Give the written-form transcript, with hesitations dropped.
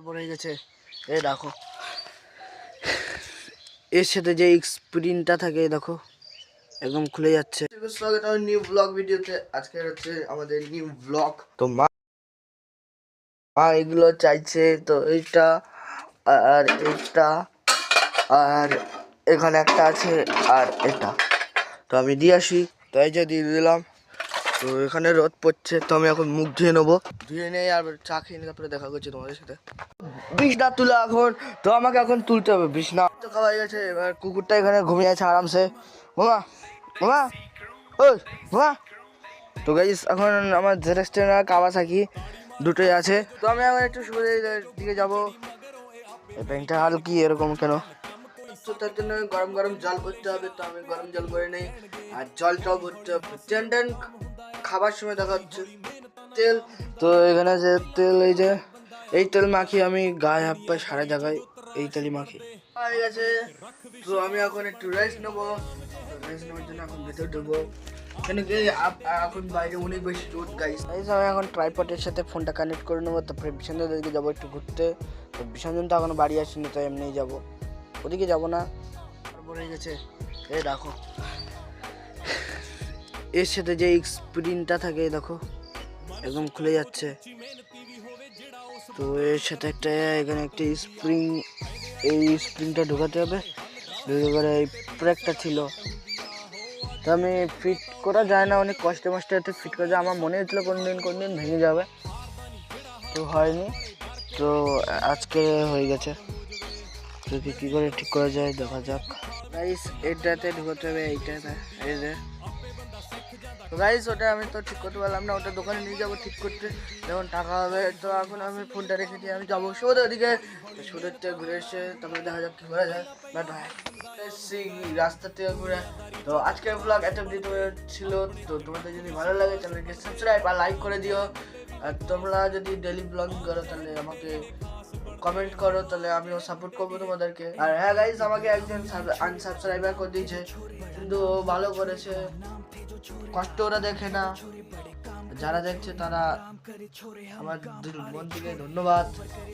পড়ে গেছে। এই দেখো এর সাথে যে স্প্রিনটা থাকে দেখো একদম খুলে যাচ্ছে। স্বাগত আমার নিউ ব্লগ ভিডিওতে। আজকে হচ্ছে আমাদের নিউ ব্লগ। তো মা এগুলো চাইছে, তো এইটা আর এইটা আর এখানে একটা আছে আর এটা, তো আমি দিয়ে আসি। তো এই যে দিয়ে দিলাম। তো এখানে রোদ পড়ছে, তো আমি এখন মুখ ধুয়ে নেবো, ধুয়ে নেই আর চা খেয়ে নিয়ে তারপরে দেখা করছি তোমাদের সাথে। বিছনা তুলে এখন, তো আমাকে এখন তুলতে হবে বিছনা। তো খাওয়া হয়ে গেছে, এবার কুকুরটা এখানে ঘুমিয়ে আছে আরামসে। মামা মামা ওই মামা। তো গাইস এখন আমার জেরেস্টেন আর কাওয়াসাকি দুটোই আছে। তো আমি এখন একটু সুবিধার দিকে যাবো। এই প্যান্টটা হালকি এরকম কেন? তো তার জন্য গরম গরম জল ভরতে হবে, তো আমি গরম জল ভরে নেই আর জলটাও ভরতে হবে। টেন খাবার সময় দেখা হচ্ছে তেল। তো এখানে যে তেল, এই তেল মাখি আমি গায়ে হাত পায়ে সারা জায়গায়, এই তেলই মাখি। হয়ে গেছে, তো আমি এখন একটু রেস্ট নেবো। রেস্ট নেওয়ার জন্য এখন ভেতর ঢুকবো, কেন কি এখন বাইরে অনেক বেশি রোদ গাইস। আমি এখন ট্রাইপডের সাথে ফোনটা কানেক্ট করে নেবো, তারপরে বিশানদের দিকে যাবো একটু ঘুরতে। তো বিসর্জন তো এখনো বাড়ি আসেনি, তো এমনিই যাবো, ওদিকে যাবো না। তারপরে গেছে এই দেখো এর সাথে যে স্প্রিনটা থাকে দেখো একদম খুলে যাচ্ছে। তো এর সাথে একটা এখানে একটা স্প্রিং, এই স্প্রিংটা ঢোকাতে হবে। ঢুকে করে এই প্রেকটা ছিল, তো আমি ফিট করা যায় না, অনেক কষ্টে মষ্টে এতে ফিট করা যায়। আমার মনে হচ্ছিলো কোন দিন ভেঙে যাবে, তো হয়নি। তো আজকে হয়ে গেছে, তো কী করে ঠিক করা যায় দেখা যাক। গাইস এটাতে ঢুকাতে হবে, এইটাতে এই যে। তো গাইস ওটা আমি তো ঠিক করতে পারলাম না, ওটা দোকানে নিয়ে যাবো ঠিক করতে, যখন টাকা হবে। তো এখন আমি ফোনটা রেখে দিয়ে আমি যাবো সুদের ওদিকে। সুদের থেকে ঘুরে এসে তারপরে দেখা যাক কী করা যায়। বাট রাস্তা থেকে ঘুরে। তো আজকের ব্লগ এত অবধি ছিল। তো তোমাদের যদি ভালো লাগে চ্যানেলকে সাবস্ক্রাইব আর লাইক করে দিও। আর তোমরা যদি ডেলি ব্লগিং করো তাহলে আমাকে কমেন্ট করো, তাহলে আমিও সাপোর্ট করবো তোমাদেরকে। আর হ্যাঁ গাইস, আমাকে একজন আনসাবস্ক্রাইবার করে দিয়েছে, কিন্তু ভালো করেছে, কষ্ট ওরা দেখে না, যারা দেখছে তারা আমার মন থেকে ধন্যবাদ।